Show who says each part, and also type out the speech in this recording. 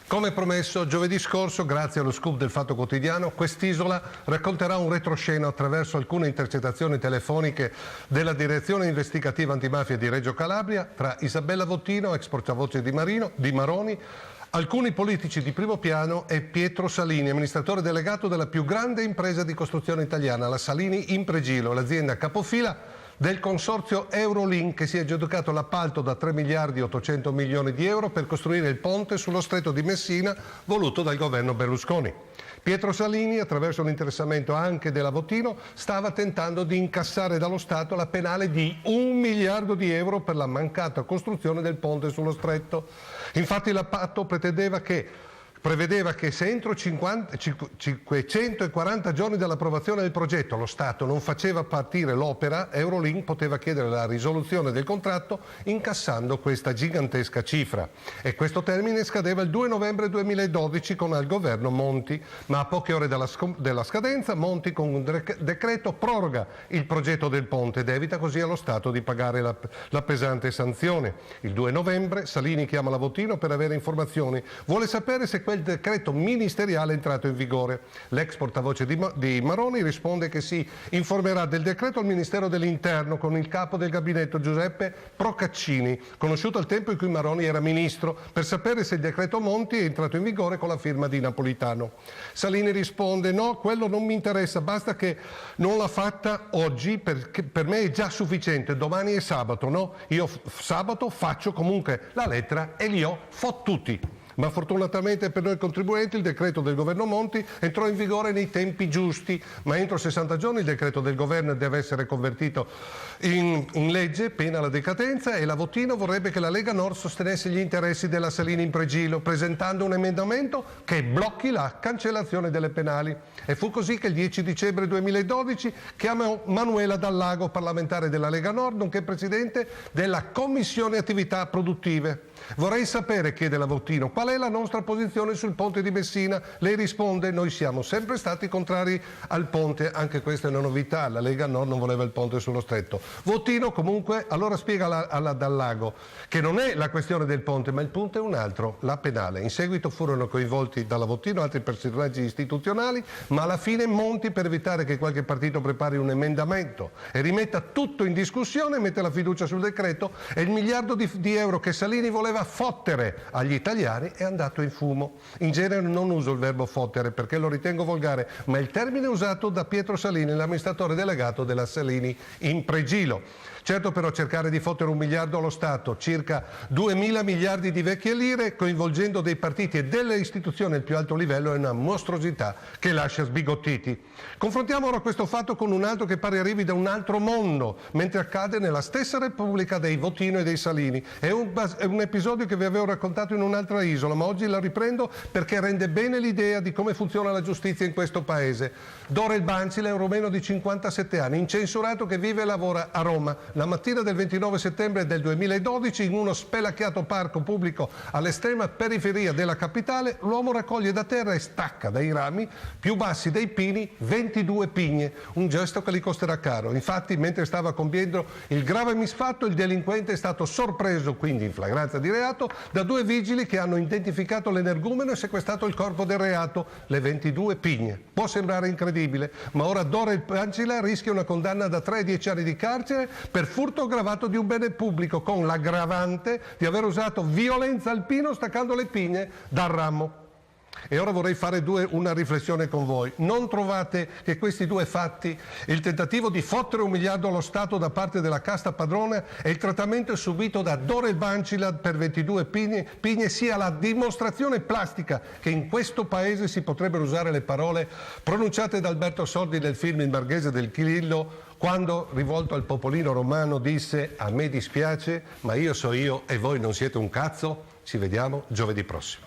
Speaker 1: Come promesso, giovedì scorso, grazie allo scoop del Fatto Quotidiano, quest'isola racconterà un retroscena attraverso alcune intercettazioni telefoniche della Direzione Investigativa Antimafia di Reggio Calabria tra Isabella Vottino, ex portavoce di Maroni, alcuni politici di primo piano e Pietro Salini, amministratore delegato della più grande impresa di costruzione italiana, la Salini Impregilo, l'azienda capofila del consorzio Eurolink, che si è aggiudicato l'appalto da 3 miliardi e 800 milioni di euro per costruire il ponte sullo stretto di Messina voluto dal governo Berlusconi. Pietro Salini, attraverso l'interessamento anche della Vottino, stava tentando di incassare dallo Stato la penale di 1 miliardo di euro per la mancata costruzione del ponte sullo stretto. Infatti l'appalto prevedeva che se entro 540 giorni dall'approvazione del progetto lo Stato non faceva partire l'opera, Eurolink poteva chiedere la risoluzione del contratto incassando questa gigantesca cifra. E questo termine scadeva il 2 novembre 2012 con il governo Monti, ma a poche ore della scadenza Monti con un decreto proroga il progetto del ponte ed evita così allo Stato di pagare la pesante sanzione. Il 2 novembre Salini chiama la Vottino per avere informazioni, vuole sapere se quel decreto ministeriale è entrato in vigore. L'ex portavoce di Maroni risponde che si informerà del decreto al Ministero dell'Interno con il capo del gabinetto Giuseppe Procaccini, conosciuto al tempo in cui Maroni era ministro, per sapere se il decreto Monti è entrato in vigore con la firma di Napolitano. Salini risponde: no, quello non mi interessa, basta che non l'ha fatta oggi, perché per me è già sufficiente, domani è sabato, no? Io sabato faccio comunque la lettera e li ho fottuti. Ma fortunatamente per noi contribuenti il decreto del governo Monti entrò in vigore nei tempi giusti, ma entro 60 giorni il decreto del governo deve essere convertito in legge, pena la decadenza, e la Vottino vorrebbe che la Lega Nord sostenesse gli interessi della Salini Impregilo, presentando un emendamento che blocchi la cancellazione delle penali. E fu così che il 10 dicembre 2012 chiamò Manuela Dallago, parlamentare della Lega Nord, nonché presidente della Commissione Attività Produttive. Vorrei sapere, chiede la Vottino, qual è la nostra posizione sul ponte di Messina? Lei risponde: noi siamo sempre stati contrari al ponte, anche questa è una novità, la Lega Nord non voleva il ponte sullo stretto. Vottino comunque allora spiega alla Dallago che non è la questione del ponte, ma il punto è un altro, la penale. In seguito furono coinvolti dalla Vottino altri personaggi istituzionali, ma alla fine Monti, per evitare che qualche partito prepari un emendamento e rimetta tutto in discussione, mette la fiducia sul decreto e il miliardo di euro che Salini voleva fottere agli italiani è andato in fumo. In genere non uso il verbo fottere perché lo ritengo volgare, ma è il termine usato da Pietro Salini, l'amministratore delegato della Salini Impregilo. Certo, però, cercare di fottere 1 miliardo allo Stato, circa 2.000 miliardi di vecchie lire, coinvolgendo dei partiti e delle istituzioni al più alto livello, è una mostruosità che lascia sbigottiti. Confrontiamo ora questo fatto con un altro che pare arrivi da un altro mondo, mentre accade nella stessa Repubblica dei Vottino e dei Salini. È un episodio che vi avevo raccontato in un'altra isola, ma oggi la riprendo perché rende bene l'idea di come funziona la giustizia in questo paese. Dorel Bancila è un romeno di 57 anni, incensurato, che vive e lavora a Roma. La mattina del 29 settembre del 2012, in uno spelacchiato parco pubblico all'estrema periferia della capitale, l'uomo raccoglie da terra e stacca dai rami più bassi dei pini 22 pigne, un gesto che gli costerà caro. Infatti, mentre stava compiendo il grave misfatto, il delinquente è stato sorpreso, quindi in flagranza di reato, da 2 vigili che hanno identificato l'energumeno e sequestrato il corpo del reato, le 22 pigne. Può sembrare incredibile, ma ora Dorel Bancila rischia una condanna da 3 a 10 anni di carcere per furto aggravato di un bene pubblico, con l'aggravante di aver usato violenza al pino staccando le pigne dal ramo. E ora vorrei fare una riflessione con voi. Non trovate che questi 2 fatti, il tentativo di fottere 1 miliardo allo Stato da parte della casta padrona e il trattamento subito da Dorel Bancila per 22 pigne sia la dimostrazione plastica che in questo paese si potrebbero usare le parole pronunciate da Alberto Sordi nel film Il Marchese del Grillo, quando, rivolto al popolino romano, disse: a me dispiace, ma io so io e voi non siete un cazzo. Ci vediamo giovedì prossimo.